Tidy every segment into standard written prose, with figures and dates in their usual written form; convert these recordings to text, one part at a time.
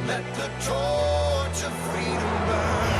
Let the torch of freedom burn.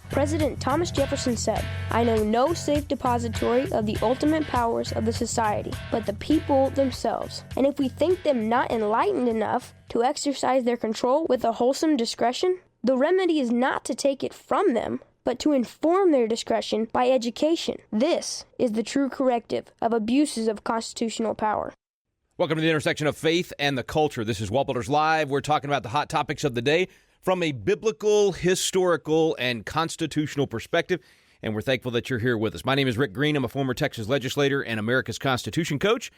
President Thomas Jefferson said, "I know no safe depository of the ultimate powers of the society, but the people themselves. And if we think them not enlightened enough to exercise their control with a wholesome discretion, the remedy is not to take it from them, but to inform their discretion by education. This is the true corrective of abuses of constitutional power." Welcome to the intersection of faith and the culture. This is WallBuilders Live. We're talking about the hot topics of the day from a biblical, historical, and constitutional perspective, and we're thankful that you're here with us. My name is Rick Green. I'm a former Texas legislator and America's Constitution coach.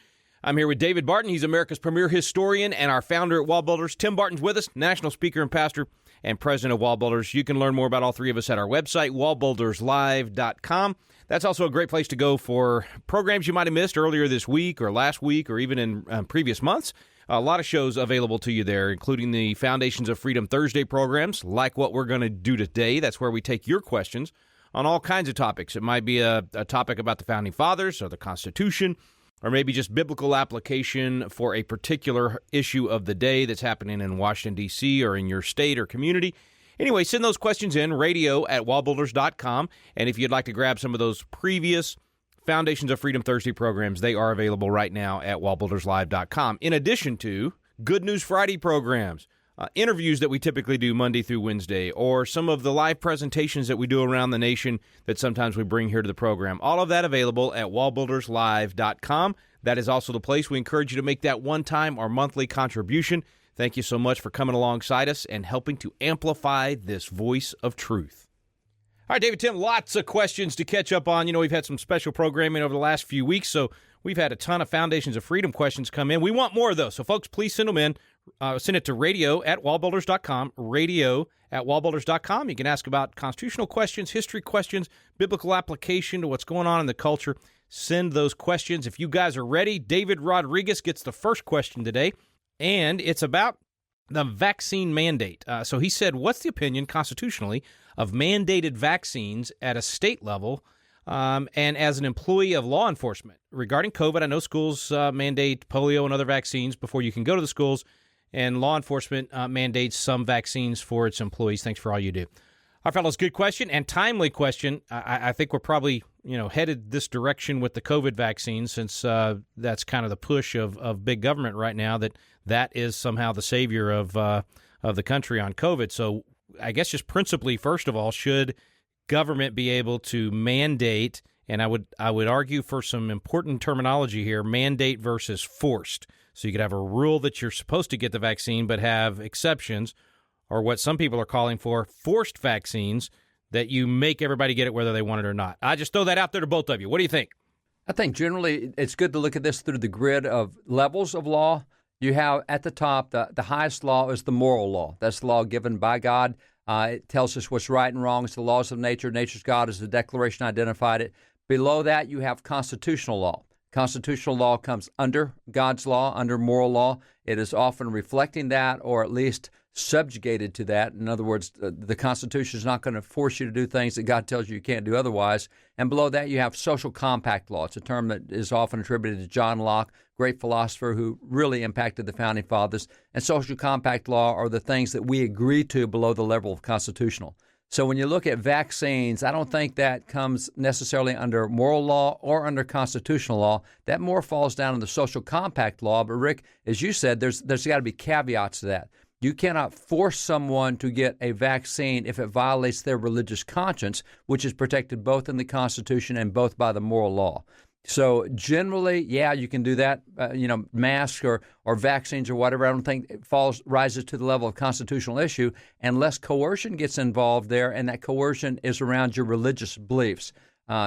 I'm here with David Barton. He's America's premier historian and our founder at WallBuilders. Tim Barton's with us, national speaker and pastor and president of WallBuilders. You can learn more about all three of us at our website, wallbuilderslive.com. That's also a great place to go for programs you might have missed earlier this week or last week or even in previous months. A lot of shows available to you there, including the Foundations of Freedom Thursday programs, like what we're going to do today. That's where we take your questions on all kinds of topics. It might be a topic about the Founding Fathers or the Constitution, or maybe just biblical application for a particular issue of the day that's happening in Washington, D.C., or in your state or community. Anyway, send those questions in, radio@wallbuilders.com, and if you'd like to grab some of those previous Foundations of Freedom Thursday programs, they are available right now at wallbuilderslive.com. In addition to Good News Friday programs, interviews that we typically do Monday through Wednesday, or some of the live presentations that we do around the nation that sometimes we bring here to the program. All of that available at wallbuilderslive.com. That is also the place we encourage you to make that one-time or monthly contribution. Thank you so much for coming alongside us and helping to amplify this voice of truth. All right, David, Tim, lots of questions to catch up on. You know, we've had some special programming over the last few weeks, so we've had a ton of Foundations of Freedom questions come in. We want more of those, so folks, please send them in. Send it to radio@wallbuilders.com, radio@wallbuilders.com. You can ask about constitutional questions, history questions, biblical application to what's going on in the culture. Send those questions. If you guys are ready, David Rodriguez gets the first question today, and it's about the vaccine mandate. So he said, what's the opinion constitutionally of mandated vaccines at a state level and as an employee of law enforcement? Regarding COVID, I know schools mandate polio and other vaccines before you can go to the schools, and law enforcement mandates some vaccines for its employees. Thanks for all you do. Our fellows, good question and timely question. I think we're probably headed this direction with the COVID vaccine, since that's kind of the push of big government right now, that is somehow the savior of the country on COVID. So I guess just principally, first of all, should government be able to mandate, and I would argue for some important terminology here, mandate versus forced. So you could have a rule that you're supposed to get the vaccine but have exceptions, or what some people are calling for, forced vaccines, that you make everybody get it whether they want it or not. I just throw that out there to both of you. What do you think? I think generally it's good to look at this through the grid of levels of law. You have at the top, the highest law is the moral law. That's the law given by God. It tells us what's right and wrong. It's the laws of nature. Nature's God, as the Declaration identified it. Below that, you have constitutional law. Constitutional law comes under God's law, under moral law. It is often reflecting that, or at least subjugated to that. In other words, the Constitution is not going to force you to do things that God tells you can't do otherwise. And below that, you have social compact law. It's a term that is often attributed to John Locke, great philosopher who really impacted the Founding Fathers. And social compact law are the things that we agree to below the level of constitutional. So when you look at vaccines, I don't think that comes necessarily under moral law or under constitutional law. That more falls down in the social compact law. But Rick, as you said, there's got to be caveats to that. You cannot force someone to get a vaccine if it violates their religious conscience, which is protected both in the Constitution and both by the moral law. So generally, yeah, you can do that, masks or vaccines or whatever. I don't think it rises to the level of constitutional issue unless coercion gets involved there, and that coercion is around your religious beliefs.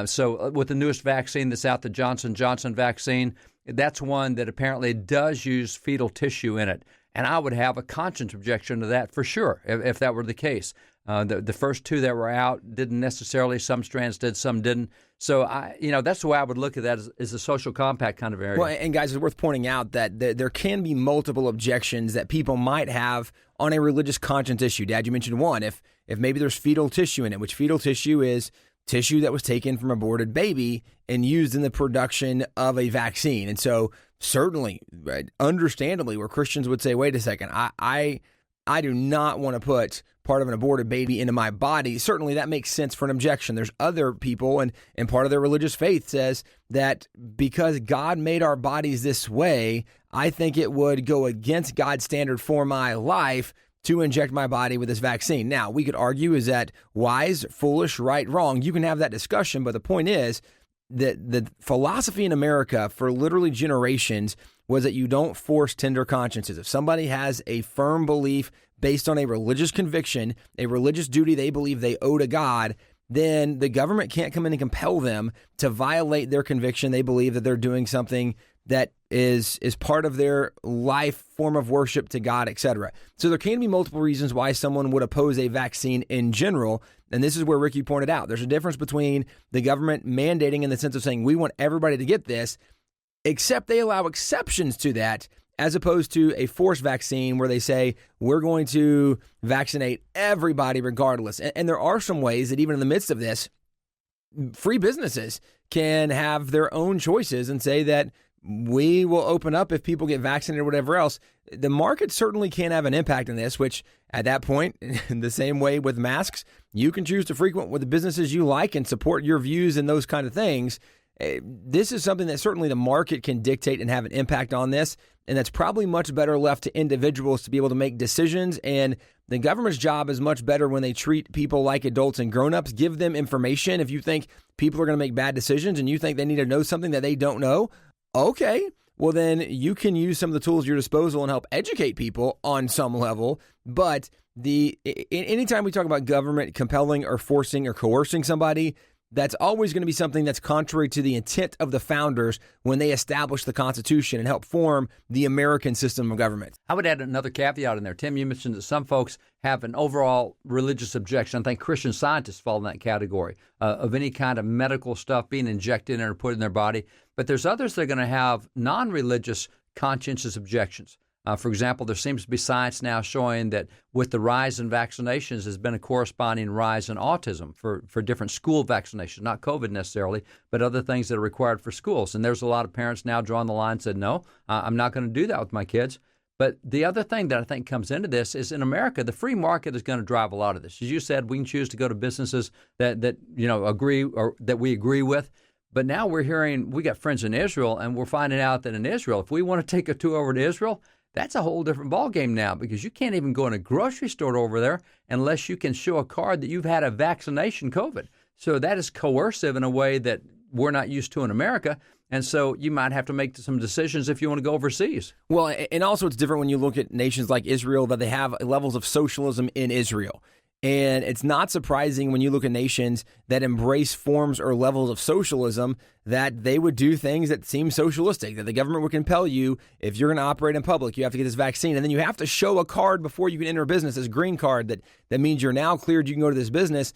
So with the newest vaccine that's out, the Johnson & Johnson vaccine, that's one that apparently does use fetal tissue in it. And I would have a conscience objection to that for sure, if that were the case. The first two that were out didn't necessarily. Some strands did, some didn't. So, that's the way I would look at that is a social compact kind of area. Well, and guys, it's worth pointing out that there can be multiple objections that people might have on a religious conscience issue. Dad, you mentioned one. If maybe there's fetal tissue in it, which fetal tissue is tissue that was taken from aborted baby and used in the production of a vaccine. And so certainly, understandably, where Christians would say, wait a second, I do not want to put part of an aborted baby into my body. Certainly that makes sense for an objection. There's other people, and part of their religious faith says that because God made our bodies this way, I think it would go against God's standard for my life to inject my body with this vaccine. Now, we could argue, is that wise, foolish, right, wrong? You can have that discussion, but the point is that the philosophy in America for literally generations was that you don't force tender consciences. If somebody has a firm belief based on a religious conviction, a religious duty they believe they owe to God, then the government can't come in and compel them to violate their conviction. They believe that they're doing something that is part of their life, form of worship to God, etc. So there can be multiple reasons why someone would oppose a vaccine in general. And this is where Ricky pointed out, there's a difference between the government mandating in the sense of saying, we want everybody to get this, except they allow exceptions to that, as opposed to a forced vaccine where they say, we're going to vaccinate everybody regardless. And there are some ways that even in the midst of this, free businesses can have their own choices and say that we will open up if people get vaccinated or whatever else. The market certainly can have an impact on this, which at that point, in the same way with masks, you can choose to frequent with the businesses you like and support your views and those kind of things. This is something that certainly the market can dictate and have an impact on this. And that's probably much better left to individuals to be able to make decisions. And the government's job is much better when they treat people like adults and grown-ups, give them information. If you think people are going to make bad decisions and you think they need to know something that they don't know, okay, well then you can use some of the tools at your disposal and help educate people on some level. But anytime we talk about government compelling or forcing or coercing somebody, that's always going to be something that's contrary to the intent of the founders when they established the Constitution and helped form the American system of government. I would add another caveat in there. Tim, you mentioned that some folks have an overall religious objection. I think Christian Scientists fall in that category of any kind of medical stuff being injected in or put in their body. But there's others that are going to have non-religious conscientious objections. For example, there seems to be science now showing that with the rise in vaccinations, there's been a corresponding rise in autism for different school vaccinations, not COVID necessarily, but other things that are required for schools. And there's a lot of parents now drawing the line and said, no, I'm not going to do that with my kids. But the other thing that I think comes into this is in America, the free market is going to drive a lot of this. As you said, we can choose to go to businesses that agree or that we agree with. But now we're hearing, we got friends in Israel, and we're finding out that in Israel, if we want to take a tour over to Israel, that's a whole different ballgame now, because you can't even go in a grocery store over there unless you can show a card that you've had a vaccination COVID. So that is coercive in a way that we're not used to in America. And so you might have to make some decisions if you want to go overseas. Well, and also it's different when you look at nations like Israel, that they have levels of socialism in Israel. And it's not surprising when you look at nations that embrace forms or levels of socialism that they would do things that seem socialistic, that the government would compel you, if you're going to operate in public, you have to get this vaccine. And then you have to show a card before you can enter a business, this green card that means you're now cleared, you can go to this business.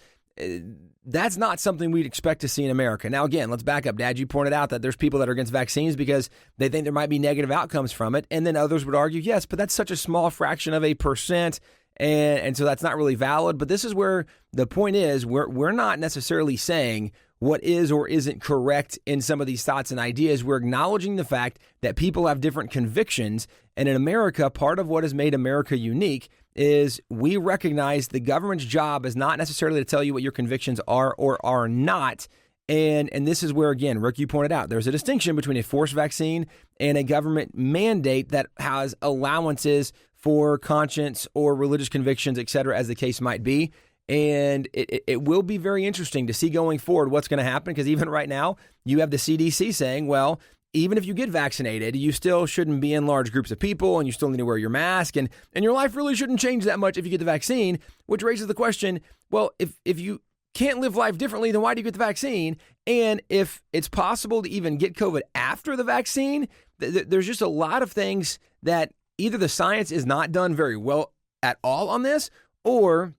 That's not something we'd expect to see in America. Now, again, let's back up. Dad, you pointed out that there's people that are against vaccines because they think there might be negative outcomes from it. And then others would argue, yes, but that's such a small fraction of a percent. And so that's not really valid. But this is where the point is, we're not necessarily saying what is or isn't correct in some of these thoughts and ideas. We're acknowledging the fact that people have different convictions. And in America, part of what has made America unique is we recognize the government's job is not necessarily to tell you what your convictions are or are not. And this is where, again, Rick, you pointed out, there's a distinction between a forced vaccine and a government mandate that has allowances for conscience or religious convictions, et cetera, as the case might be. And it will be very interesting to see going forward what's going to happen, because even right now, you have the CDC saying, well, even if you get vaccinated, you still shouldn't be in large groups of people, and you still need to wear your mask, and your life really shouldn't change that much if you get the vaccine, which raises the question, well, if you can't live life differently, then why do you get the vaccine? And if it's possible to even get COVID after the vaccine, there's just a lot of things that either the science is not done very well at all on this, or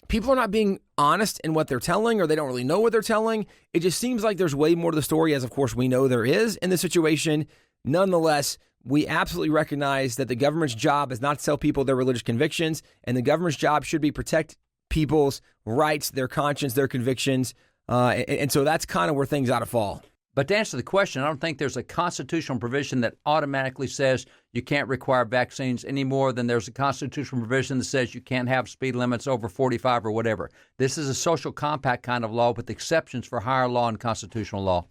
people are not being honest in what they're telling, or they don't really know what they're telling. It just seems like there's way more to the story, as of course we know there is in this situation. Nonetheless, we absolutely recognize that the government's job is not to tell people their religious convictions, and the government's job should be protect people's rights, their conscience, their convictions, And so that's kind of where things ought to fall. But to answer the question, I don't think there's a constitutional provision that automatically says you can't require vaccines any more than there's a constitutional provision that says you can't have speed limits over 45 or whatever. This is a social compact kind of law with exceptions for higher law and constitutional law.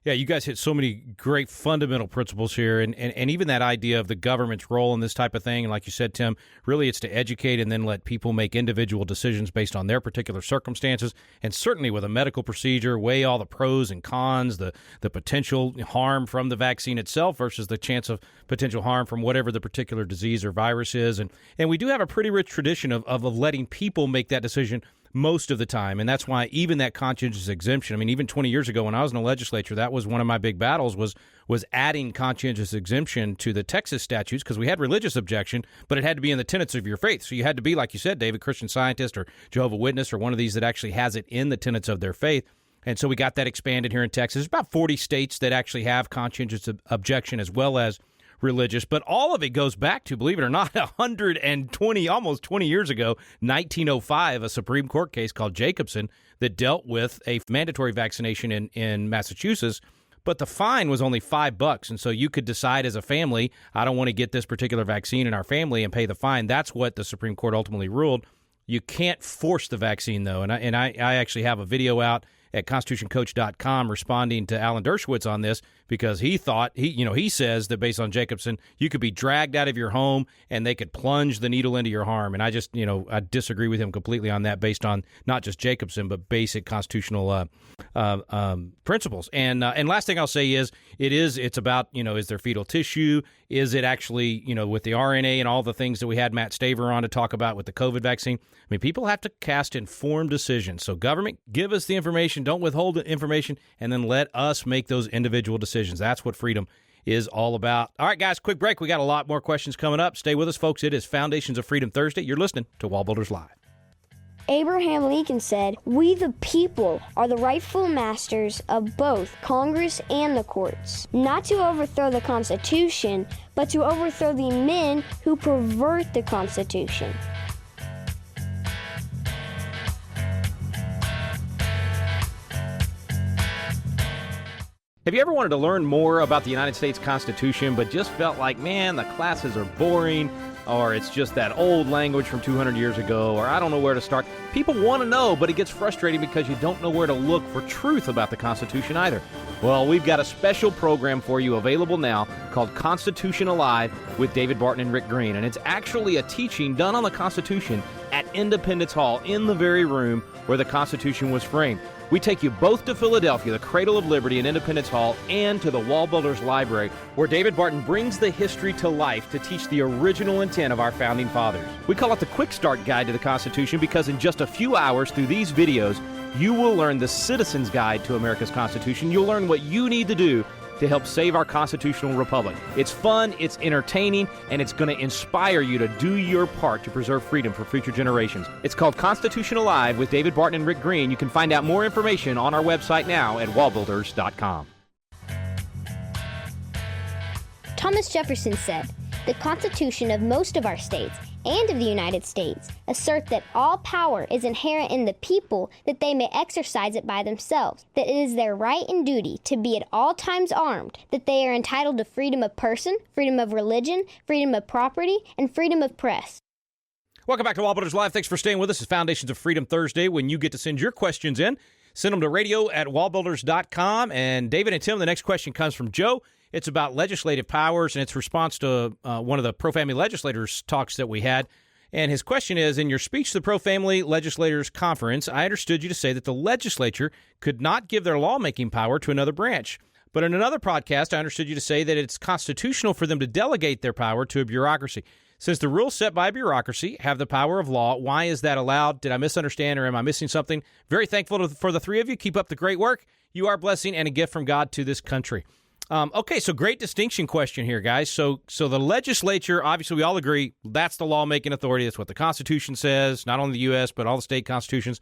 Yeah, you guys hit so many great fundamental principles here, and even that idea of the government's role in this type of thing. And like you said, Tim, really it's to educate and then let people make individual decisions based on their particular circumstances. And certainly with a medical procedure, weigh all the pros and cons, the potential harm from the vaccine itself versus the chance of potential harm from whatever the particular disease or virus is. And we do have a pretty rich tradition of letting people make that decision most of the time. And that's why even that conscientious exemption, I mean, even 20 years ago when I was in the legislature, that was one of my big battles was adding conscientious exemption to the Texas statutes because we had religious objection, but it had to be in the tenets of your faith. So you had to be, like you said, David, Christian Scientist or Jehovah's Witness or one of these that actually has it in the tenets of their faith. And so we got that expanded here in Texas. There's about 40 states that actually have conscientious objection as well as religious, but all of it goes back to, believe it or not, 120, almost 20 years ago, 1905, a Supreme Court case called Jacobson that dealt with a mandatory vaccination in Massachusetts, but the fine was only $5. And so you could decide as a family, I don't want to get this particular vaccine in our family and pay the fine. That's what the Supreme Court ultimately ruled. You can't force the vaccine, though. And I actually have a video out at constitutioncoach.com responding to Alan Dershowitz on this because he thought, he says that based on Jacobson, you could be dragged out of your home and they could plunge the needle into your arm. And I just, I disagree with him completely on that based on not just Jacobson, but basic constitutional principles. And last thing I'll say is it's about, is there fetal tissue? Is it actually, with the RNA and all the things that we had Matt Staver on to talk about with the COVID vaccine? I mean, people have to cast informed decisions. So government, give us the information, don't withhold the information, and then let us make those individual decisions. That's what freedom is all about. All right, guys, quick break. We got a lot more questions coming up. Stay with us, folks. It is Foundations of Freedom Thursday. You're listening to WallBuilders Live. Abraham Lincoln said, "We the people are the rightful masters of both Congress and the courts, not to overthrow the Constitution, but to overthrow the men who pervert the Constitution." Have you ever wanted to learn more about the United States Constitution, but just felt like, man, the classes are boring, or it's just that old language from 200 years ago, or I don't know where to start? People want to know, but it gets frustrating because you don't know where to look for truth about the Constitution either. Well, we've got a special program for you available now called Constitution Alive with David Barton and Rick Green, and it's actually a teaching done on the Constitution at Independence Hall in the very room where the Constitution was framed. We take you both to Philadelphia, the cradle of liberty in Independence Hall, and to the WallBuilders Library, where David Barton brings the history to life to teach the original intent of our founding fathers. We call it the Quick Start Guide to the Constitution because in just a few hours through these videos, you will learn the Citizen's Guide to America's Constitution. You'll learn what you need to do to help save our constitutional republic. It's fun, it's entertaining, and it's going to inspire you to do your part to preserve freedom for future generations. It's called Constitution Alive with David Barton and Rick Green. You can find out more information on our website now at wallbuilders.com. Thomas Jefferson said, "The Constitution of most of our states and of the United States assert that all power is inherent in the people, that they may exercise it by themselves, that it is their right and duty to be at all times armed, that they are entitled to freedom of person, freedom of religion, freedom of property, and freedom of press." Welcome back to WallBuilders Live. Thanks for staying with us. It's Foundations of Freedom Thursday, when you get to send your questions in. Send them to radio@wallbuilders.com. And David and Tim, the next question comes from Joe. It's about legislative powers, and it's response to one of the pro-family legislators talks that we had. And his question is, in your speech to the Pro-Family Legislators Conference, I understood you to say that the legislature could not give their lawmaking power to another branch. But in another podcast, I understood you to say that it's constitutional for them to delegate their power to a bureaucracy. Since the rules set by a bureaucracy have the power of law, why is that allowed? Did I misunderstand, or am I missing something? Very thankful for the three of you. Keep up the great work. You are a blessing and a gift from God to this country. Okay, so great distinction question here, guys. So the legislature, obviously we all agree, that's the lawmaking authority. That's what the Constitution says, not only the U.S., but all the state constitutions.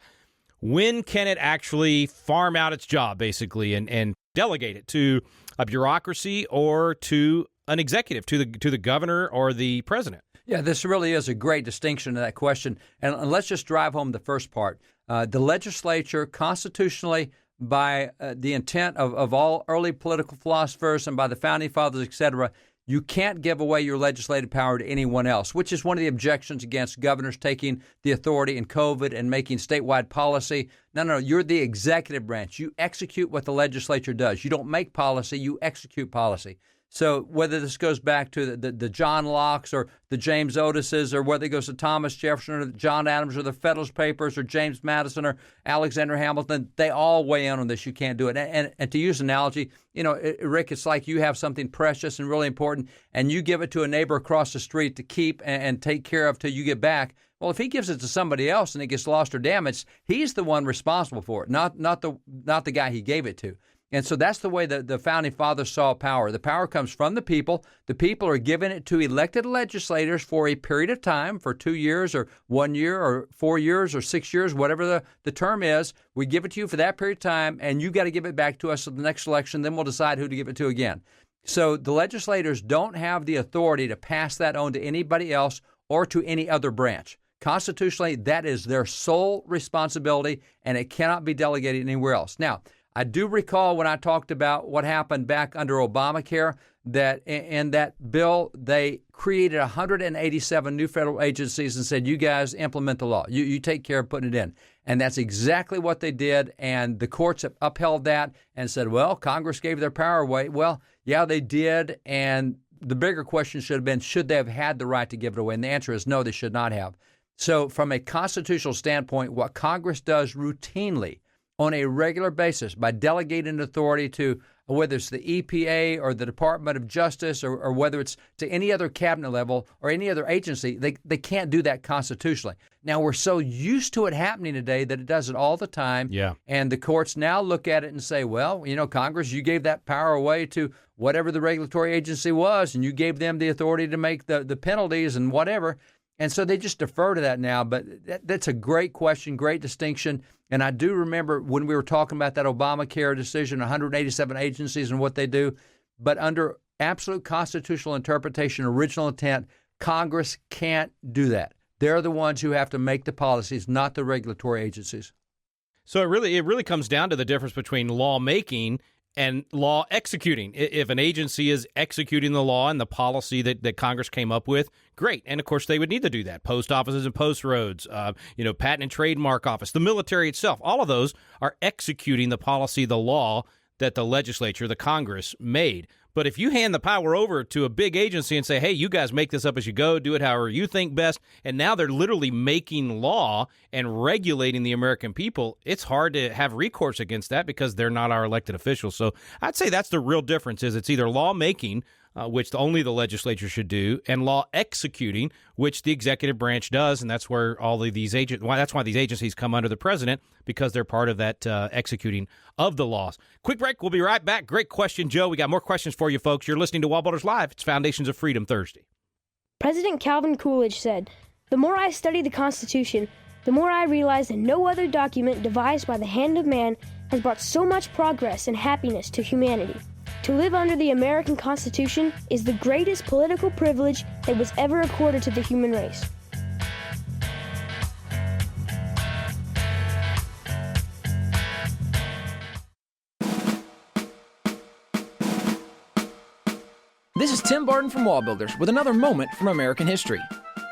When can it actually farm out its job, basically, and delegate it to a bureaucracy or to an executive, to the governor or the president? Yeah, this really is a great distinction to that question. And let's just drive home the first part. The legislature, constitutionally, by the intent of all early political philosophers and by the founding fathers, etc., you can't give away your legislative power to anyone else, which is one of the objections against governors taking the authority in COVID and making statewide policy. No, you're the executive branch. You execute what the legislature does. You don't make policy, you execute policy. So whether this goes back to the John Locke's or the James Otis's, or whether it goes to Thomas Jefferson or John Adams or the Federalist Papers or James Madison or Alexander Hamilton, they all weigh in on this. You can't do it. And to use an analogy, Rick, it's like you have something precious and really important, and you give it to a neighbor across the street to keep and take care of till you get back. Well, if he gives it to somebody else and it gets lost or damaged, he's the one responsible for it, not the guy he gave it to. And so that's the way the founding fathers saw power. The power comes from the people. The people are giving it to elected legislators for a period of time, for 2 years or 1 year or 4 years or 6 years, whatever the term is. We give it to you for that period of time, and you got to give it back to us at the next election. Then we'll decide who to give it to again. So the legislators don't have the authority to pass that on to anybody else or to any other branch. Constitutionally, that is their sole responsibility, and it cannot be delegated anywhere else. Now, I do recall when I talked about what happened back under Obamacare, that in that bill, they created 187 new federal agencies and said, you guys implement the law. You take care of putting it in. And that's exactly what they did. And the courts have upheld that and said, well, Congress gave their power away. Well, yeah, they did. And the bigger question should have been, should they have had the right to give it away? And the answer is no, they should not have. So from a constitutional standpoint, what Congress does routinely on a regular basis by delegating authority to whether it's the EPA or the Department of Justice or whether it's to any other cabinet level or any other agency, they can't do that constitutionally. Now, we're so used to it happening today that it does it all the time. Yeah. And the courts now look at it and say, well, Congress, you gave that power away to whatever the regulatory agency was, and you gave them the authority to make the penalties and whatever. And so they just defer to that now. But that's a great question, great distinction. And I do remember when we were talking about that Obamacare decision, 187 agencies and what they do. But under absolute constitutional interpretation, original intent, Congress can't do that. They're the ones who have to make the policies, not the regulatory agencies. So it really comes down to the difference between lawmaking and law executing. If an agency is executing the law and the policy that Congress came up with, great. And of course, they would need to do that. Post offices and post roads, patent and trademark office, the military itself, all of those are executing the policy, the law that the legislature, the Congress made. But if you hand the power over to a big agency and say, hey, you guys make this up as you go, do it however you think best, and now they're literally making law and regulating the American people, it's hard to have recourse against that because they're not our elected officials. So I'd say that's the real difference is it's either lawmaking, which only the legislature should do, and law executing, which the executive branch does, and that's where all of these that's why these agencies come under the president, because they're part of that executing of the laws. Quick break. We'll be right back. Great question, Joe. We got more questions for you, folks. You're listening to WallBuilders Live. It's Foundations of Freedom Thursday. President Calvin Coolidge said, "The more I study the Constitution, the more I realize that no other document devised by the hand of man has brought so much progress and happiness to humanity. To live under the American Constitution is the greatest political privilege that was ever accorded to the human race." This is Tim Barton from WallBuilders with another moment from American history.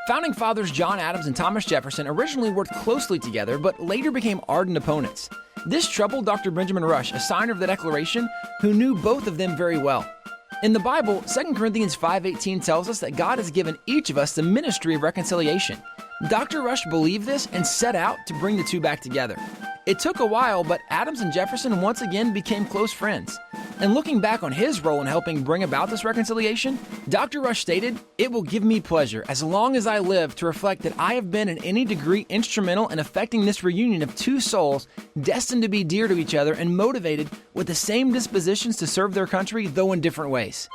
Founding fathers John Adams and Thomas Jefferson originally worked closely together, but later became ardent opponents. This troubled Dr. Benjamin Rush, a signer of the Declaration, who knew both of them very well. In the Bible, 2 Corinthians 5:18 tells us that God has given each of us the ministry of reconciliation. Dr. Rush believed this and set out to bring the two back together. It took a while, but Adams and Jefferson once again became close friends. And looking back on his role in helping bring about this reconciliation, Dr. Rush stated, "It will give me pleasure, as long as I live, to reflect that I have been in any degree instrumental in effecting this reunion of two souls destined to be dear to each other and motivated with the same dispositions to serve their country, though in different ways."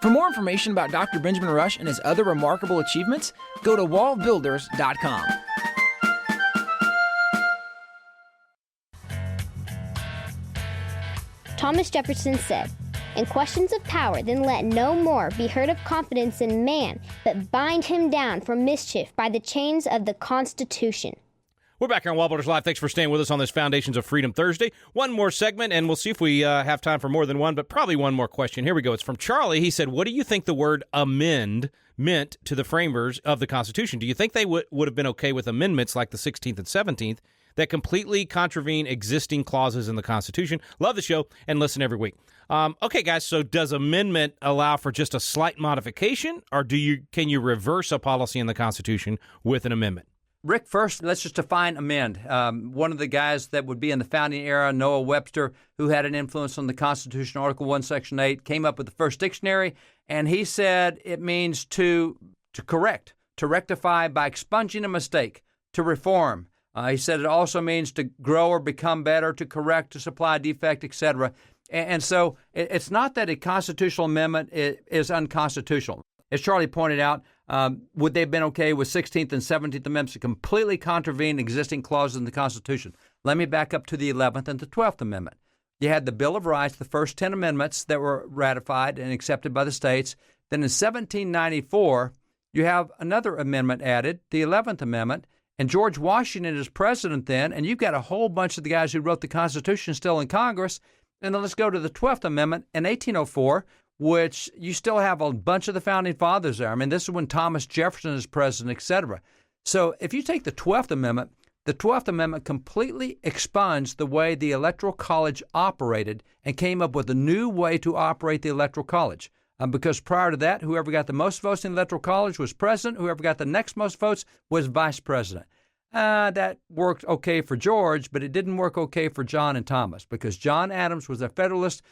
For more information about Dr. Benjamin Rush and his other remarkable achievements, go to WallBuilders.com. Thomas Jefferson said, "In questions of power, then let no more be heard of confidence in man, but bind him down for mischief by the chains of the Constitution." We're back here on WallBuilders Live. Thanks for staying with us on this Foundations of Freedom Thursday. One more segment, and we'll see if we have time for more than one, but probably one more question. Here we go. It's from Charlie. He said, what do you think the word amend meant to the framers of the Constitution? Do you think they would have been okay with amendments like the 16th and 17th that completely contravene existing clauses in the Constitution? Love the show and listen every week. Okay, guys, so does amendment allow for just a slight modification, or can you reverse a policy in the Constitution with an amendment? Rick, first, let's just define amend. One of the guys that would be in the founding era, Noah Webster, who had an influence on the Constitution, Article 1, Section 8, came up with the first dictionary, and he said it means to correct, to rectify by expunging a mistake, to reform. He said it also means to grow or become better, to correct, to supply a defect, etc. And so it's not that a constitutional amendment is unconstitutional. As Charlie pointed out, would they have been okay with 16th and 17th Amendments to completely contravene existing clauses in the Constitution? Let me back up to the 11th and the 12th Amendment. You had the Bill of Rights, the first 10 amendments that were ratified and accepted by the states. Then in 1794, you have another amendment added, the 11th Amendment, and George Washington is president then, and you've got a whole bunch of the guys who wrote the Constitution still in Congress. And then let's go to the 12th Amendment in 1804, which you still have a bunch of the Founding Fathers there. I mean, this is when Thomas Jefferson is president, et cetera. So if you take the 12th Amendment completely expunged the way the Electoral College operated and came up with a new way to operate the Electoral College. Because prior to that, whoever got the most votes in the Electoral College was president. Whoever got the next most votes was vice president. That worked okay for George, but it didn't work okay for John and Thomas, because John Adams was a Federalist.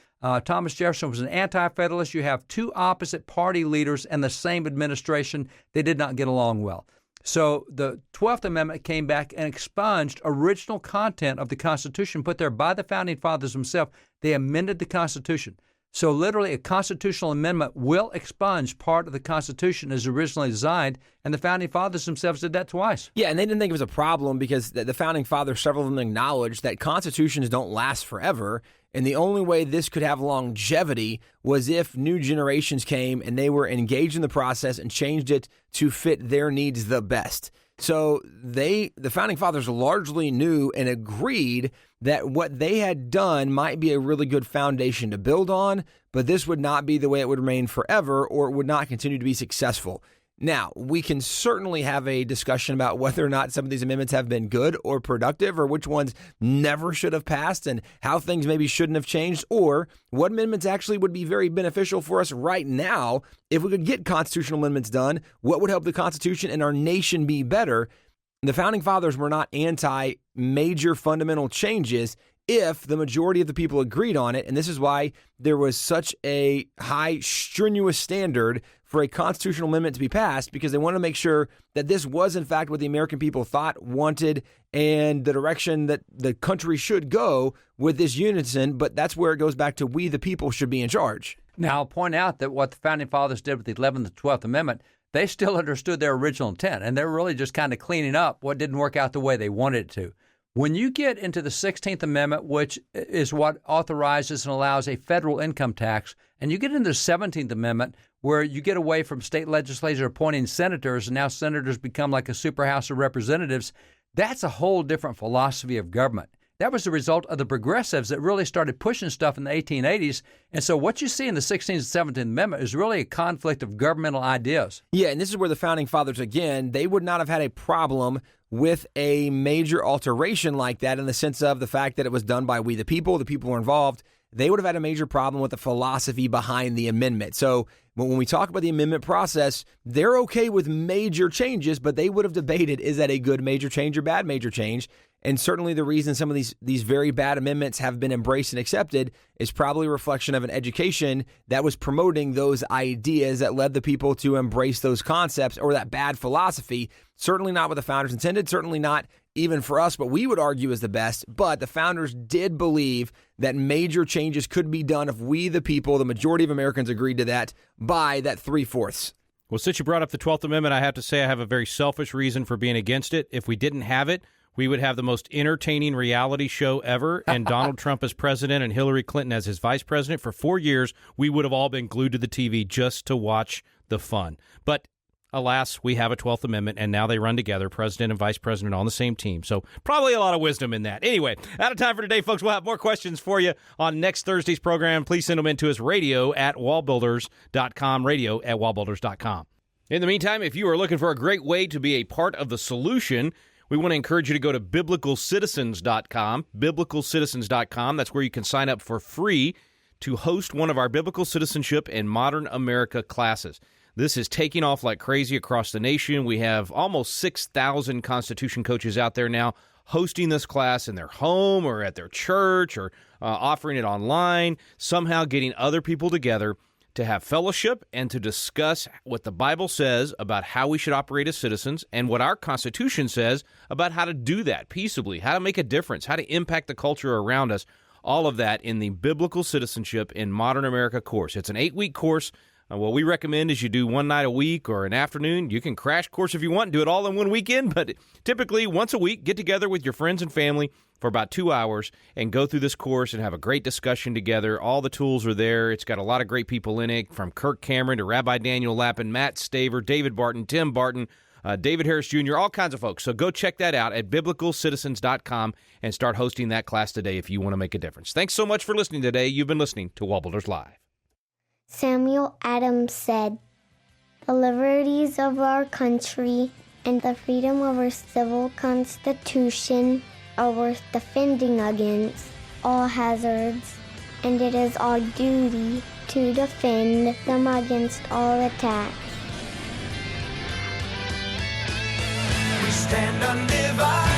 Thomas Jefferson was an anti-Federalist. You have two opposite party leaders and the same administration. They did not get along well. So the 12th Amendment came back and expunged original content of the Constitution put there by the Founding Fathers themselves. They amended the Constitution. So literally a constitutional amendment will expunge part of the Constitution as originally designed, and the Founding Fathers themselves did that twice. Yeah, and they didn't think it was a problem because the Founding Fathers, several of them acknowledged that constitutions don't last forever, and the only way this could have longevity was if new generations came and they were engaged in the process and changed it to fit their needs the best. So the Founding Fathers largely knew and agreed that what they had done might be a really good foundation to build on, but this would not be the way it would remain forever, or it would not continue to be successful. Now, we can certainly have a discussion about whether or not some of these amendments have been good or productive, or which ones never should have passed, and how things maybe shouldn't have changed, or what amendments actually would be very beneficial for us right now if we could get constitutional amendments done. What would help the Constitution and our nation be better? The Founding Fathers were not anti-major fundamental changes if the majority of the people agreed on it, and this is why there was such a high, strenuous standard for a constitutional amendment to be passed, because they wanted to make sure that this was, in fact, what the American people thought, wanted, and the direction that the country should go with this unison. But that's where it goes back to we, the people, should be in charge. Now, I'll point out that what the Founding Fathers did with the 11th and 12th Amendment, they still understood their original intent, and they're really just kind of cleaning up what didn't work out the way they wanted it to. When you get into the 16th Amendment, which is what authorizes and allows a federal income tax, and you get into the 17th Amendment, where you get away from state legislators appointing senators, and now senators become like a super House of Representatives, that's a whole different philosophy of government. That was the result of the progressives that really started pushing stuff in the 1880s. And so what you see in the 16th and 17th Amendment is really a conflict of governmental ideas. Yeah, and this is where the Founding Fathers, again, they would not have had a problem with a major alteration like that in the sense of the fact that it was done by we the people were involved. They would have had a major problem with the philosophy behind the amendment. So when we talk about the amendment process, they're okay with major changes, but they would have debated, is that a good major change or bad major change? And certainly the reason some of these very bad amendments have been embraced and accepted is probably a reflection of an education that was promoting those ideas that led the people to embrace those concepts, or that bad philosophy. Certainly not what the founders intended, certainly not even for us, but we would argue is the best. But the founders did believe that major changes could be done if we, the people, the majority of Americans, agreed to that by that 3/4. Well, since you brought up the 12th Amendment, I have to say I have a very selfish reason for being against it. If we didn't have it, we would have the most entertaining reality show ever, and Donald Trump as president and Hillary Clinton as his vice president. For 4 years, we would have all been glued to the TV just to watch the fun. But alas, we have a 12th Amendment, and now they run together, president and vice president on the same team. So probably a lot of wisdom in that. Anyway, out of time for today, folks. We'll have more questions for you on next Thursday's program. Please send them in to us, radio@wallbuilders.com, radio@wallbuilders.com. In the meantime, if you are looking for a great way to be a part of the solution, we want to encourage you to go to biblicalcitizens.com, biblicalcitizens.com. That's where you can sign up for free to host one of our Biblical Citizenship in Modern America classes. This is taking off like crazy across the nation. We have almost 6,000 Constitution coaches out there now hosting this class in their home or at their church or offering it online, somehow getting other people together to have fellowship and to discuss what the Bible says about how we should operate as citizens and what our Constitution says about how to do that peaceably, how to make a difference, how to impact the culture around us, all of that in the Biblical Citizenship in Modern America course. It's an 8-week course. What we recommend is you do one night a week or an afternoon. You can crash course if you want, do it all in one weekend, but typically once a week, get together with your friends and family for about 2 hours and go through this course and have a great discussion together. All the tools are there. It's got a lot of great people in it, from Kirk Cameron to Rabbi Daniel Lappin, Matt Staver, David Barton, Tim Barton, David Harris Jr., all kinds of folks. So go check that out at biblicalcitizens.com and start hosting that class today if you want to make a difference. Thanks so much for listening today. You've been listening to WallBuilders Live. Samuel Adams said, "The liberties of our country and the freedom of our civil constitution are worth defending against all hazards, and it is our duty to defend them against all attacks." We stand undivided.